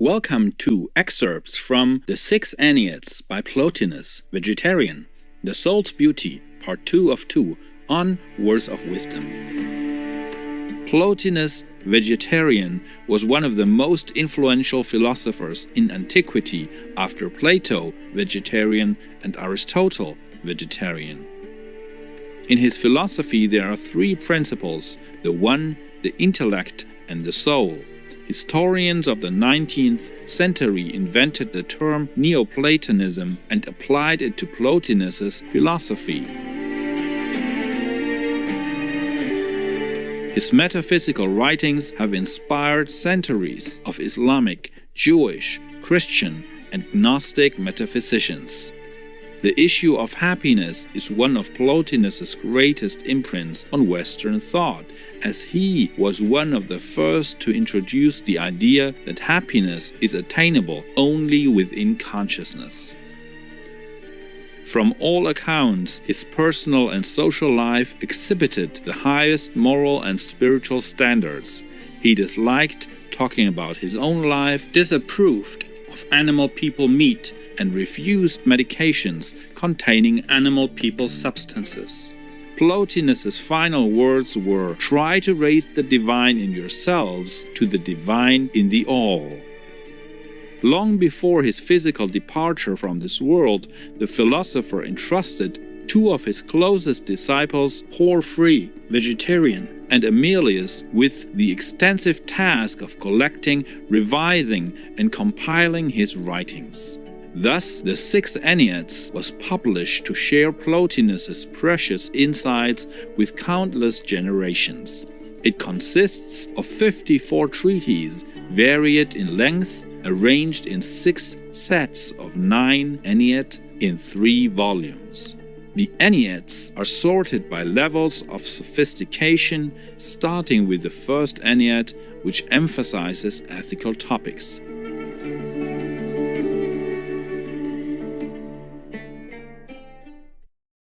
Welcome to excerpts from the Six Enneads by Plotinus, Vegetarian, The Soul's Beauty, Part 2 of 2, on Words of Wisdom. Plotinus, Vegetarian, was one of the most influential philosophers in antiquity after Plato, Vegetarian, and Aristotle, Vegetarian. In his philosophy there are three principles: the one, the intellect, and the soul. Historians of the 19th century invented the term Neoplatonism and applied it to Plotinus's philosophy. His metaphysical writings have inspired centuries of Islamic, Jewish, Christian, and Gnostic metaphysicians. The issue of happiness is one of Plotinus's greatest imprints on Western thought, as he was one of the first to introduce the idea that happiness is attainable only within consciousness. From all accounts, his personal and social life exhibited the highest moral and spiritual standards. He disliked talking about his own life, disapproved of animal people meat, and refused medications containing animal people substances. Plotinus's final words were, "Try to raise the divine in yourselves to the divine in the all." Long before his physical departure from this world, the philosopher entrusted two of his closest disciples, Porphyry, Vegetarian, and Emilius, with the extensive task of collecting, revising, and compiling his writings. Thus, the Six Enneads was published to share Plotinus's precious insights with countless generations. It consists of 54 treatises, varied in length, arranged in 6 sets of 9 Ennead in 3 volumes. The Enneads are sorted by levels of sophistication, starting with the first Ennead, which emphasizes ethical topics.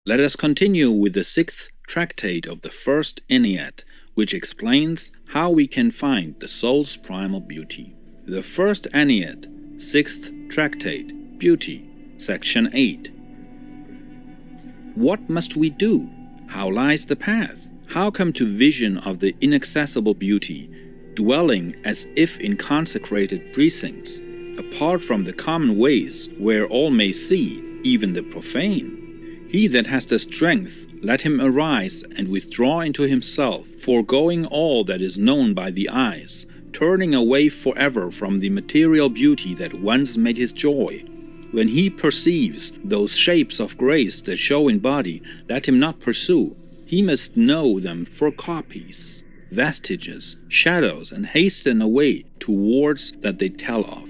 Let us continue with the 6th tractate of the first Ennead, which explains how we can find the soul's primal beauty. The first Ennead, 6th tractate, Beauty, Section 8. What must we do? How lies the path? How come to vision of the inaccessible beauty, dwelling as if in consecrated precincts, apart from the common ways where all may see, even the profane? He that has the strength, let him arise and withdraw into himself, foregoing all that is known by the eyes, turning away forever from the material beauty that once made his joy. When he perceives those shapes of grace that show in body, let him not pursue. He must know them for copies, vestiges, shadows, and hasten away towards that they tell of.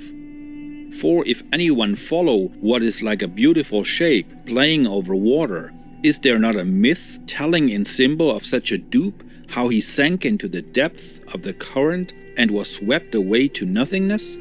For if anyone follow what is like a beautiful shape playing over water, is there not a myth telling in symbol of such a dupe, how he sank into the depths of the current and was swept away to nothingness?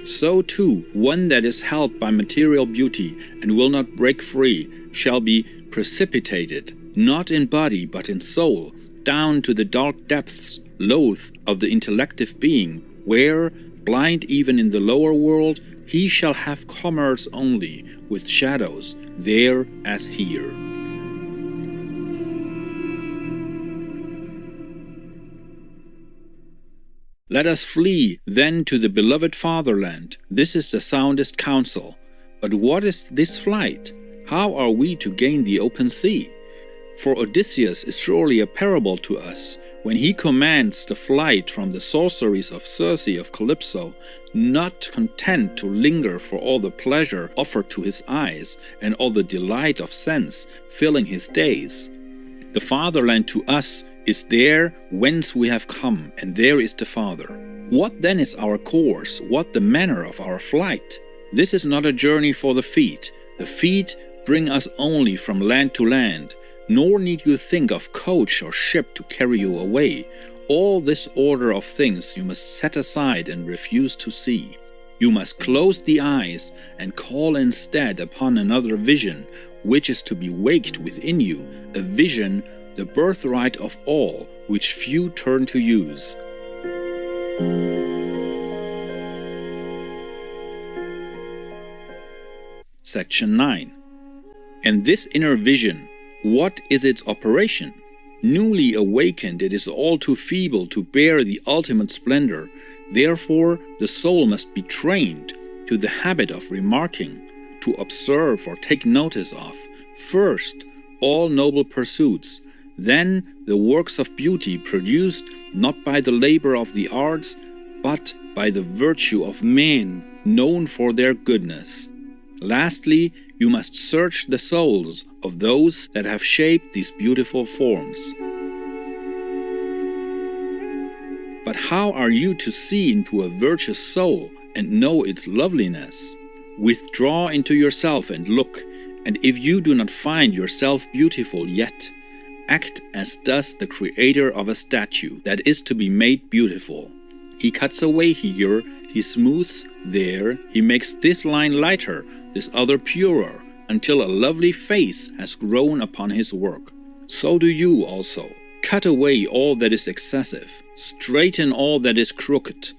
So too, one that is held by material beauty and will not break free shall be precipitated, not in body but in soul, down to the dark depths, loathed of the intellective being, where, blind even in the lower world, he shall have commerce only with shadows, there as here. Let us flee then to the beloved fatherland. This is the soundest counsel. But what is this flight? How are we to gain the open sea? For Odysseus is surely a parable to us, when he commands the flight from the sorceries of Circe of Calypso, not content to linger for all the pleasure offered to his eyes and all the delight of sense filling his days. The fatherland to us is there whence we have come, and there is the Father. What then is our course? What the manner of our flight? This is not a journey for the feet. The feet bring us only from land to land. Nor need you think of coach or ship to carry you away. All this order of things you must set aside and refuse to see. You must close the eyes and call instead upon another vision, which is to be waked within you, a vision, the birthright of all, which few turn to use. Section 9. And this inner vision, what is its operation? Newly awakened, it is all too feeble to bear the ultimate splendor. Therefore, the soul must be trained to the habit of remarking, to observe or take notice of, first, all noble pursuits, then the works of beauty produced not by the labor of the arts, but by the virtue of men known for their goodness. Lastly, you must search the souls of those that have shaped these beautiful forms. But how are you to see into a virtuous soul and know its loveliness? Withdraw into yourself and look, and if you do not find yourself beautiful yet, act as does the creator of a statue that is to be made beautiful. He cuts away here, he smooths there, he makes this line lighter, this other purer, until a lovely face has grown upon his work. So do you also. Cut away all that is excessive, straighten all that is crooked,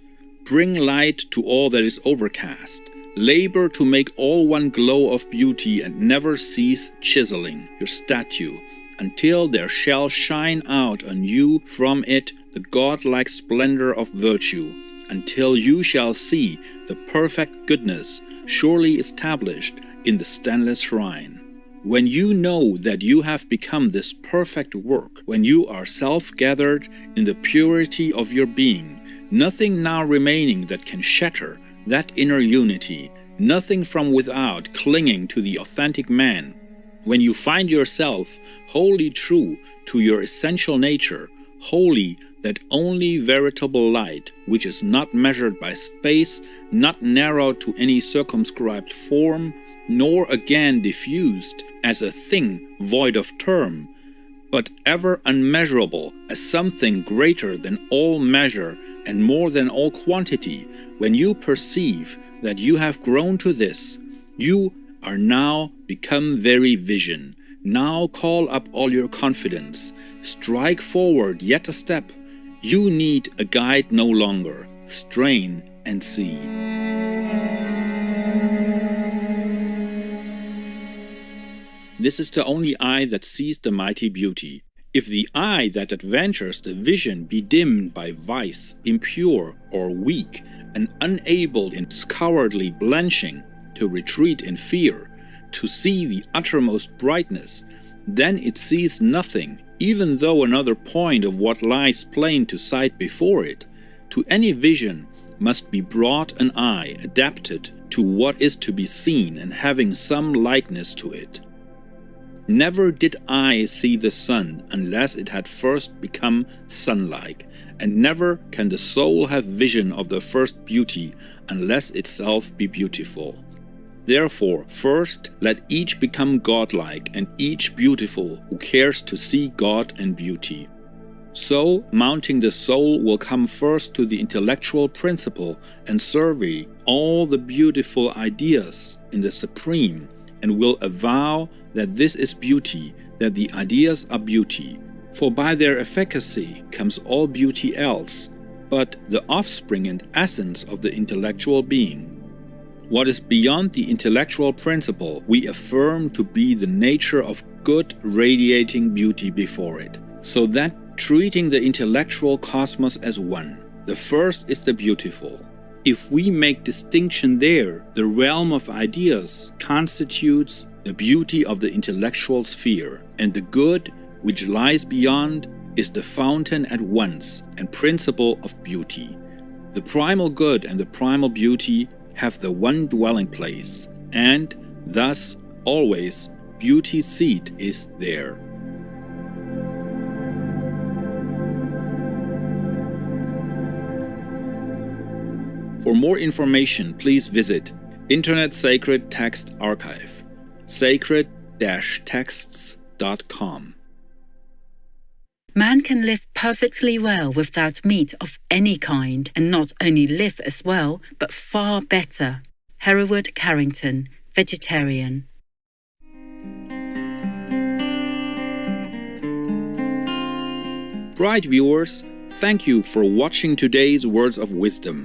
bring light to all that is overcast, labor to make all one glow of beauty, and never cease chiseling your statue, until there shall shine out on you from it the godlike splendor of virtue, until you shall see the perfect goodness surely established in the stainless shrine. When you know that you have become this perfect work, when you are self-gathered in the purity of your being, nothing now remaining that can shatter that inner unity, nothing from without clinging to the authentic man, when you find yourself wholly true to your essential nature, wholly that only veritable light, which is not measured by space, not narrowed to any circumscribed form, nor again diffused as a thing void of term, but ever unmeasurable as something greater than all measure and more than all quantity, when you perceive that you have grown to this, you are now become very vision. Now call up all your confidence. Strike forward yet a step. You need a guide no longer. Strain and see. This is the only eye that sees the mighty beauty. If the eye that adventures the vision be dimmed by vice, impure or weak, and unable in its cowardly blenching to retreat in fear, to see the uttermost brightness, then it sees nothing, even though another point of what lies plain to sight before it. To any vision must be brought an eye adapted to what is to be seen and having some likeness to it. Never did eye see the sun unless it had first become sun-like, and never can the soul have vision of the first beauty unless itself be beautiful. Therefore, first let each become godlike and each beautiful who cares to see God and beauty. So, mounting the soul will come first to the intellectual principle and survey all the beautiful ideas in the Supreme, and will avow that this is beauty, that the ideas are beauty. For by their efficacy comes all beauty else, but the offspring and essence of the intellectual being. What is beyond the intellectual principle we affirm to be the nature of good radiating beauty before it, so that treating the intellectual cosmos as one, the first is the beautiful. If we make distinction there, the realm of ideas constitutes the beauty of the intellectual sphere, and the good which lies beyond is the fountain at once and principle of beauty. The primal good and the primal beauty have the one dwelling place, and thus always beauty's seat is there. For more information, please visit Internet Sacred Text Archive, sacred-texts.com. Man can live perfectly well without meat of any kind, and not only live as well, but far better. Hereward Carrington, vegetarian. Bright viewers, thank you for watching today's Words of Wisdom.